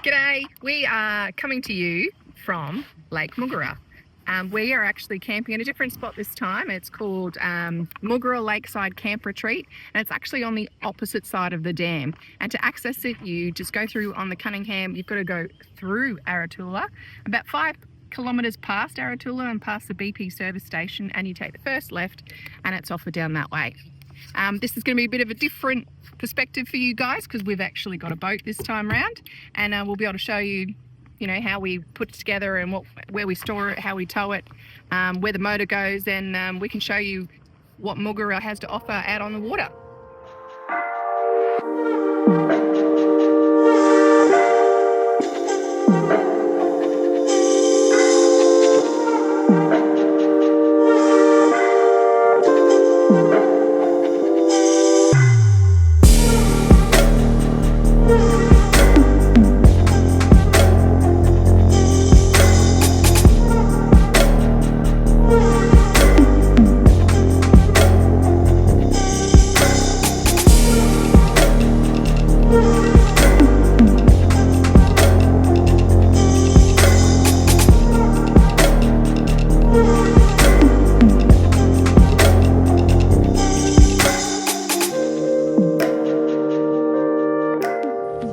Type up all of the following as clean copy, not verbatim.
G'day, we are coming to you from Lake Moogerah. We are actually camping in a different spot this time. It's called Moogerah Lakeside Camp Retreat, and it's actually on the opposite side of the dam. And to access it, you just go through on the Cunningham. You've got to go through Aratula, about 5 kilometres past Aratula and past the BP service station, and you take the first left and it's off or down that way. This is going to be a bit of a different perspective for you guys because we've actually got a boat this time round, and we'll be able to show you, how we put it together and where we store it, how we tow it, where the motor goes, and we can show you what Moogerah has to offer out on the water.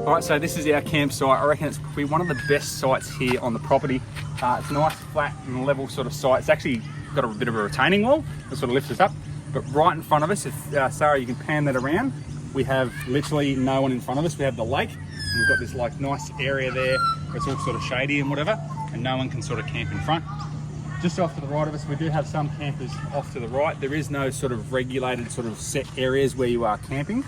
Alright, so this is our campsite. I reckon it's probably one of the best sites here on the property. It's a nice, flat and level sort of site. It's actually got a bit of a retaining wall that sort of lifts us up. But right in front of us, if Sarah, you can pan that around, we have literally no one in front of us. We have the lake, and we've got this like nice area there where it's all sort of shady and whatever, and no one can sort of camp in front. Just off to the right of us, we do have some campers off to the right. There is no sort of regulated sort of set areas where you are camping.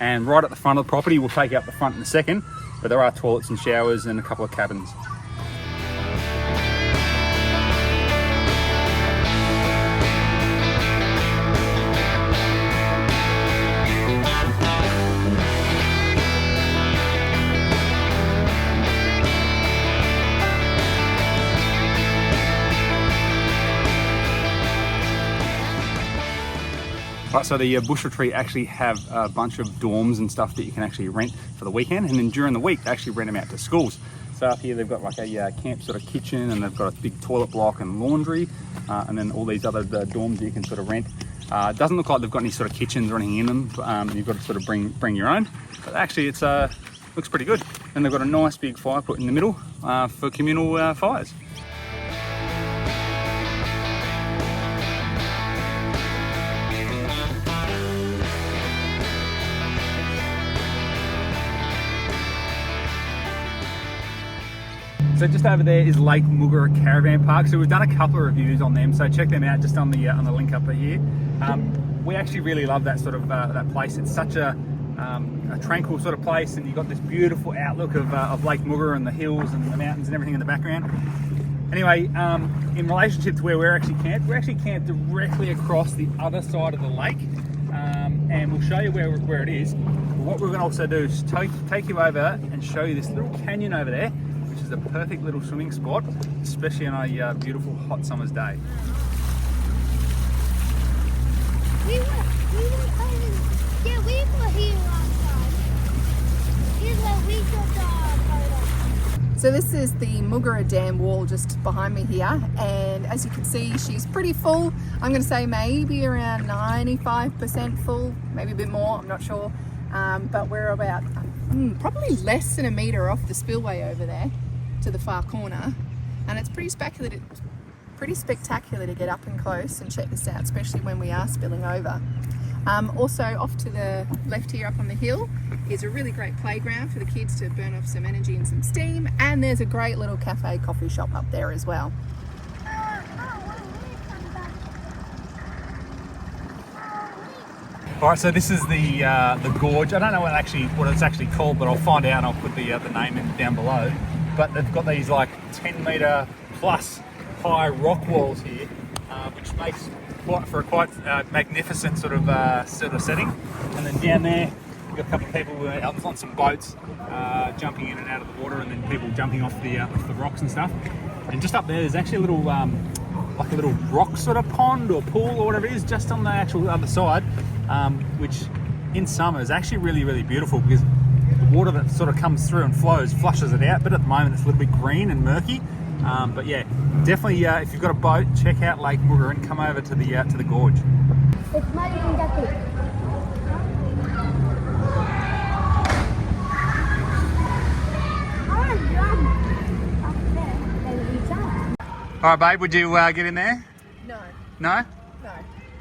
And right at the front of the property, we'll take out the front in a second, but there are toilets and showers and a couple of cabins. Right, so the Bush Retreat actually have a bunch of dorms and stuff that you can actually rent for the weekend, and then during the week they actually rent them out to schools. So up here they've got like a camp sort of kitchen, and they've got a big toilet block and laundry, and then all these other dorms that you can sort of rent. It doesn't look like they've got any sort of kitchens or anything in them. You've got to sort of bring your own, but actually it's looks pretty good. And they've got a nice big fire put in the middle for communal fires. So just over there is Lake Moogerah Caravan Park. So we've done a couple of reviews on them, so check them out just on the link up here. We actually really love that sort of that place. It's such a tranquil sort of place, and you've got this beautiful outlook of Lake Moogerah and the hills and the mountains and everything in the background. Anyway, in relationship to where we're actually camped directly across the other side of the lake, and we'll show you where it is. But what we're going to also do is take you over and show you this little canyon over there, which is a perfect little swimming spot, especially on a beautiful hot summer's day. We were here last time. Here's where we got our photo. So this is the Moogerah Dam wall just behind me here, and as you can see, she's pretty full. I'm going to say maybe around 95% full, maybe a bit more, I'm not sure. But we're about probably less than a metre off the spillway over there to the far corner, and it's pretty spectacular to get up and close and check this out, especially when we are spilling over. Also off to the left here up on the hill is a really great playground for the kids to burn off some energy and some steam, and there's a great little cafe coffee shop up there as well. All right, so this is the gorge. I don't know what it's actually called, but I'll find out and I'll put the name in down below. But they've got these like 10-metre plus high rock walls here, which makes for a quite magnificent sort of setting. And then down there, we've got a couple of people on some boats jumping in and out of the water, and then people jumping off the rocks and stuff. And just up there, there's actually a little like a little rock sort of pond or pool or whatever it is, just on the actual other side, which in summer is actually really, really beautiful because the water that sort of comes through and flows flushes it out, but at the moment it's a little bit green and murky. But yeah, definitely if you've got a boat, check out Lake Moogerah and come over to the gorge. It's muddy and ducky. All right, babe, would you get in there? No, No? no,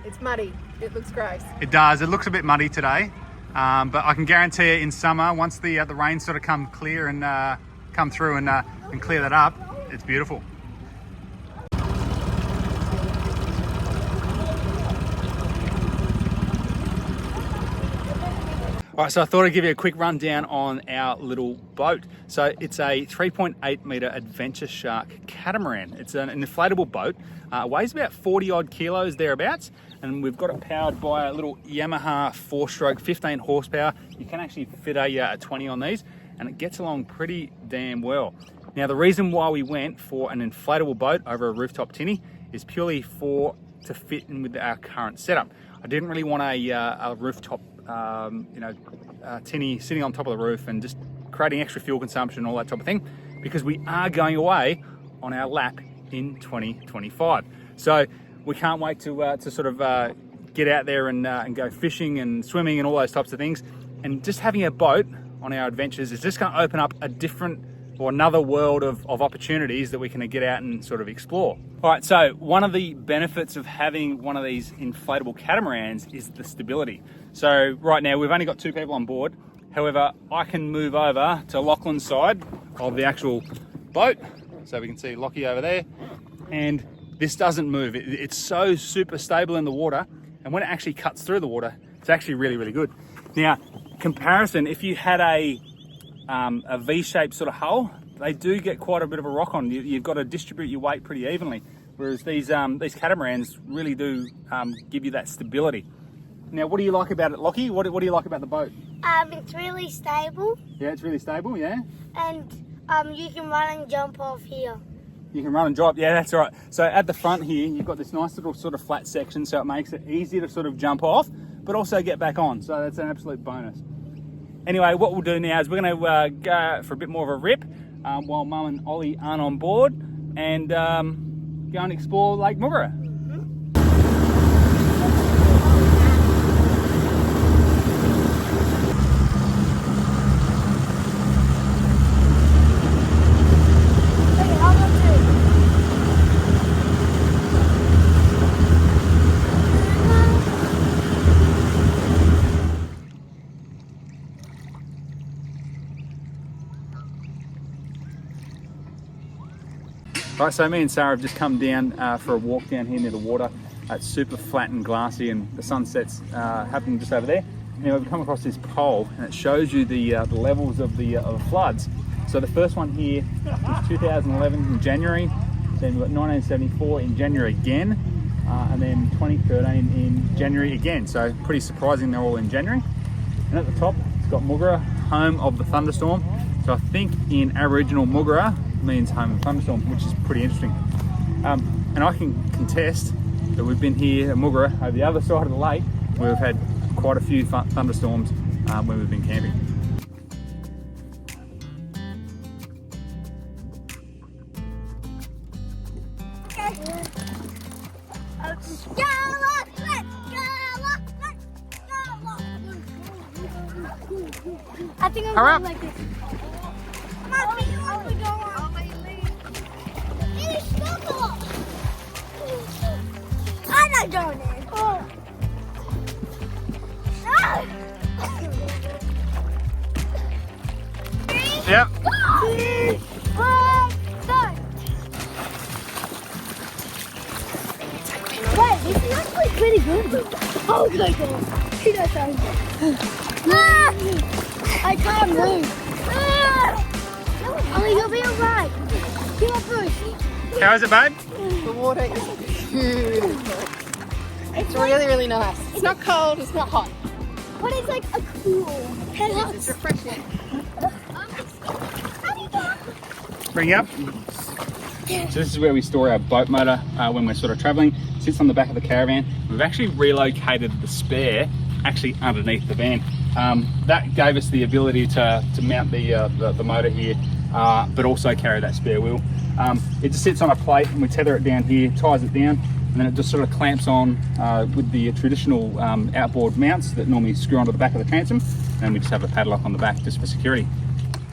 it's muddy. It looks gross. It does. It looks a bit muddy today, but I can guarantee you in summer, once the rain sort of come clear and come through and clear that up, it's beautiful. All right, so I thought I'd give you a quick rundown on our little boat. So it's a 3.8 metre Adventure Shark catamaran. It's an inflatable boat. It weighs about 40 odd kilos thereabouts, and we've got it powered by a little Yamaha 4-stroke 15 horsepower. You can actually fit a 20 on these, and it gets along pretty damn well. Now, the reason why we went for an inflatable boat over a rooftop tinny is purely to fit in with our current setup. I didn't really want a rooftop tinny sitting on top of the roof and just creating extra fuel consumption, all that type of thing, because we are going away on our lap in 2025. So we can't wait to sort of get out there and go fishing and swimming and all those types of things. And just having a boat on our adventures is just going to open up a different or another world of opportunities that we can get out and sort of explore. All right, so one of the benefits of having one of these inflatable catamarans is the stability. So right now we've only got 2 people on board. However, I can move over to Lachlan's side of the actual boat. So we can see Lockie over there. And this doesn't move. It's so super stable in the water. And when it actually cuts through the water, it's actually really, really good. Now, comparison, if you had a V-shaped sort of hull, they do get quite a bit of a rock on. You've got to distribute your weight pretty evenly, whereas these catamarans really do give you that stability. Now, what do you like about it, Lockie? What do you like about the boat? It's really stable. Yeah, it's really stable, yeah? And you can run and jump off here. You can run and drop, yeah, that's right. So at the front here, you've got this nice little sort of flat section, so it makes it easier to sort of jump off, but also get back on. So that's an absolute bonus. Anyway, what we'll do now is we're going to go for a bit more of a rip while Mum and Ollie aren't on board, and go and explore Lake Moogerah. Right, so me and Sarah have just come down for a walk down here near the water. It's super flat and glassy, and the sunset's happening just over there. Now we've come across this pole, and it shows you the levels of the floods. So the first one here is 2011 in January, then we've got 1974 in January again, and then 2013 in January again. So pretty surprising they're all in January. And at the top, it's got Moogerah, home of the thunderstorm. So I think in Aboriginal Moogerah means home of thunderstorm, which is pretty interesting. And I can contest that we've been here at Moogerah over the other side of the lake, where we've had quite a few thunderstorms when we've been camping. I think I'm Hurry up. going like this. I'm not going in. Oh. Yep. 3, 4, 5. Wait, this is actually pretty good. Oh my god. That sounds good. I can't move. Ollie, you'll be alright. Give up first. How is it, babe? The water is beautiful. It's really, really nice. It's not cold, it's not hot. But it's like a cool. It's refreshing. Bring you up. So this is where we store our boat motor when we're sort of traveling. It sits on the back of the caravan. We've actually relocated the spare actually underneath the van. That gave us the ability to mount the motor here, but also carry that spare wheel. It just sits on a plate and we tether it down here, ties it down, and then it just sort of clamps on with the traditional outboard mounts that normally screw onto the back of the transom, and then we just have a padlock on the back just for security.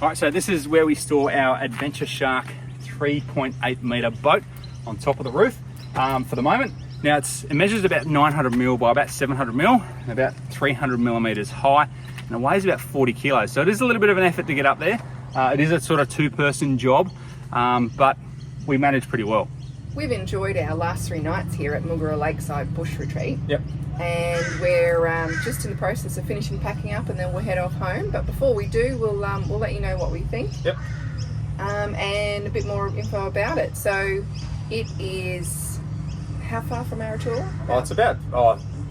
All right, so this is where we store our Adventure Shark 3.8 metre boat on top of the roof for the moment. Now it measures about 900 mil by about 700 mil, and about 300 millimeters high, and it weighs about 40 kilos. So it is a little bit of an effort to get up there. It is a sort of two-person job, but we manage pretty well. We've enjoyed our last 3 nights here at Moogerah Lakeside Bush Retreat. Yep. And we're just in the process of finishing packing up, and then we'll head off home. But before we do, we'll let you know what we think. Yep. And a bit more info about it. So it is, how far from Aratula? Oh, it's about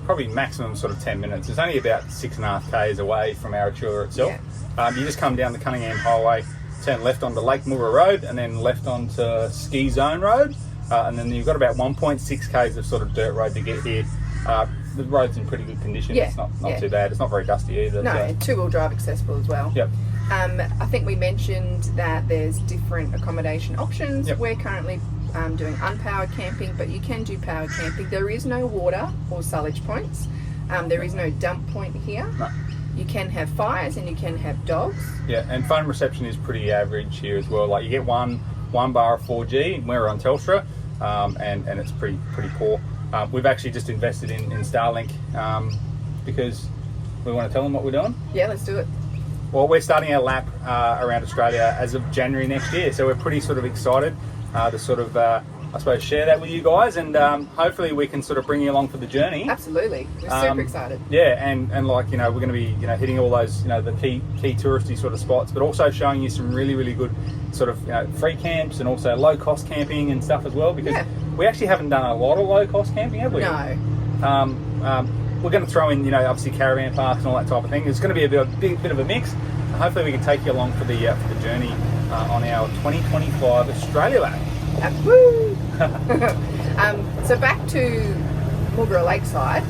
probably maximum sort of 10 minutes. It's only about 6.5 k's away from Aratula itself. Yeah. You just come down the Cunningham Highway, turn left onto Lake Moogerah Road, and then left onto Ski Zone Road, and then you've got about 1.6 k's of sort of dirt road to get here. The road's in pretty good condition. Yeah. It's not too bad. It's not very dusty either. No, so. 2-wheel drive accessible as well. Yep. I think we mentioned that there's different accommodation options. Yep. We're currently doing unpowered camping, but you can do powered camping. There is no water or sullage points. There is no dump point here. No. You can have fires and you can have dogs. Yeah, and phone reception is pretty average here as well. Like you get one bar of 4G, and we're on Telstra, and it's pretty poor. We've actually just invested in Starlink because we want to tell them what we're doing. Yeah, let's do it. Well, we're starting our lap around Australia as of January next year, so we're pretty sort of excited to sort of, I suppose, share that with you guys, and hopefully we can sort of bring you along for the journey. Absolutely, we're super excited. Yeah, and like, you know, we're going to be, you know, hitting all those, you know, the key touristy sort of spots, but also showing you some really good sort of, you know, free camps and also low cost camping and stuff as well, because we actually haven't done a lot of low cost camping, have we? No. We're going to throw in, you know, obviously caravan parks and all that type of thing. It's going to be a bit of a mix. Hopefully we can take you along for the journey on our 2025 Australia lap. Woo! So back to Moogerah Lakeside.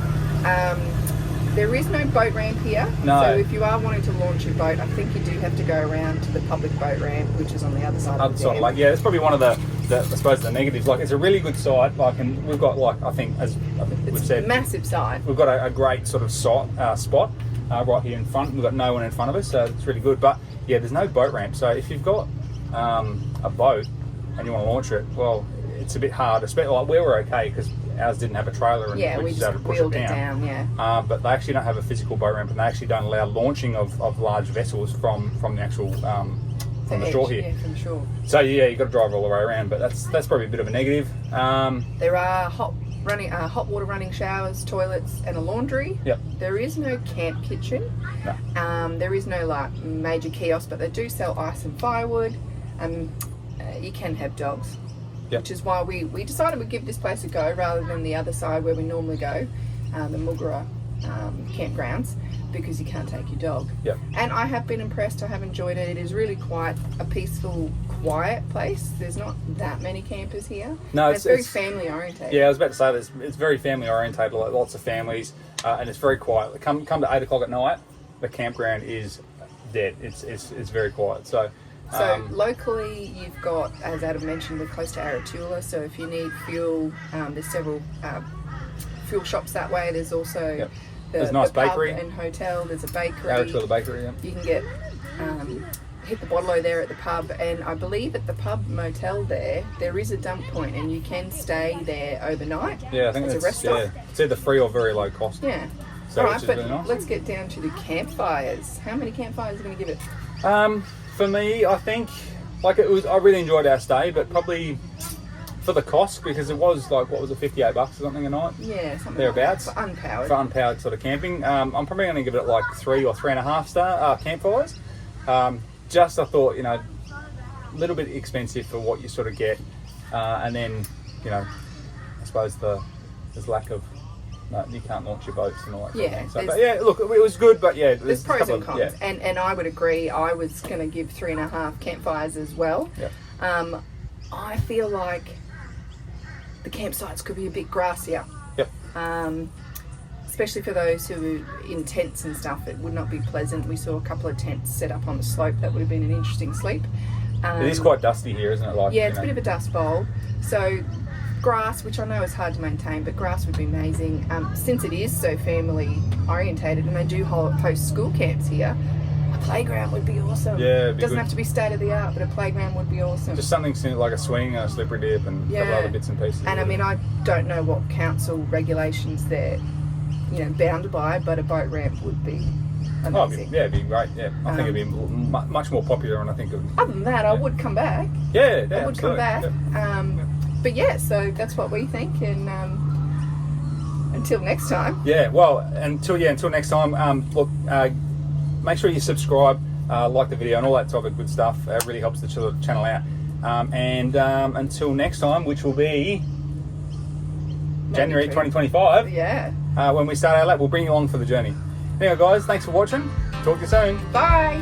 There is no boat ramp here. No. So if you are wanting to launch your boat, I think you do have to go around to the public boat ramp, which is on the other side of the dam. Like, yeah, it's probably one of the I suppose the negatives. Like, it's a really good site. Like, and we've got, like, I think we've said, a massive site. We've got a great sort of spot right here in front. We've got no one in front of us, so it's really good. But yeah, there's no boat ramp. So if you've got a boat and you want to launch it, well, it's a bit hard. Especially like we were okay because ours didn't have a trailer, and we just just had to push wheeled it down. But they actually don't have a physical boat ramp, and they actually don't allow launching of large vessels from the actual from the shore here. Yeah, from the shore. So yeah, you've got to drive all the way around, but that's probably a bit of a negative. There are hot water running showers, toilets, and a laundry. Yep. There is no camp kitchen. No. There is no like major kiosk, but they do sell ice and firewood. You can have dogs. Yep. Which is why we decided we'd give this place a go rather than the other side where we normally go, the Moogerah campgrounds, because you can't take your dog. Yep. And I have been impressed. I have enjoyed it. It is really quite a peaceful, quiet place. There's not that many campers here. No, it's very family orientated. Yeah, I was about to say this. It's very family orientated. Like lots of families, and it's very quiet. Come to 8 o'clock at night, the campground is dead. It's very quiet. So locally, you've got, as Adam mentioned, we're close to Aratula. So if you need fuel, there's several fuel shops that way. There's also there's a nice bakery and hotel. There's a bakery. Aratula bakery. Yeah. You can get hit the bottle there at the pub, and I believe at the pub motel there is a dump point, and you can stay there overnight. Yeah, I think it's a restaurant. Yeah, it's either free or very low cost. Yeah. So all right, but really nice. Let's get down to the campfires. How many campfires are you going to give it? For me, I think I really enjoyed our stay, but probably for the cost, because it was like, what was it, $58 or something a night? Yeah, something thereabouts. Like that, for unpowered sort of camping. I'm probably going to give it like 3 or 3.5 star campfires. Just I thought, you know, a little bit expensive for what you sort of get, and then, you know, I suppose there's lack of. No, you can't launch your boats and all that. Yeah. So, but yeah, look, it was good, but yeah, there's pros and cons, yeah. and I would agree. I was going to give 3.5 campfires as well. Yep. I feel like the campsites could be a bit grassier. Yep. especially for those who are in tents and stuff, it would not be pleasant. We saw a couple of tents set up on the slope. That would have been an interesting sleep. It is quite dusty here, isn't it? Like, yeah, it's a bit of a dust bowl. So grass, which I know is hard to maintain, but grass would be amazing. Since it is so family orientated and they do host school camps here, a playground would be awesome. Yeah, it doesn't have to be state of the art, but a playground would be awesome. Just something like a swing, a slippery dip, and a couple other bits and pieces. And I mean, I don't know what council regulations they're, bounded by, but a boat ramp would be amazing. It'd be great. Yeah, I think it'd be much more popular. And I think other than that, I would come back. Yeah, I would come back. Yeah. But yeah, so that's what we think. And until next time. Yeah. Well, until next time. Look, make sure you subscribe, like the video, and all that type of good stuff. It really helps the channel out. And until next time, which will be January 2025. Yeah. When we start our lap, we'll bring you along for the journey. Anyway, guys, thanks for watching. Talk to you soon. Bye.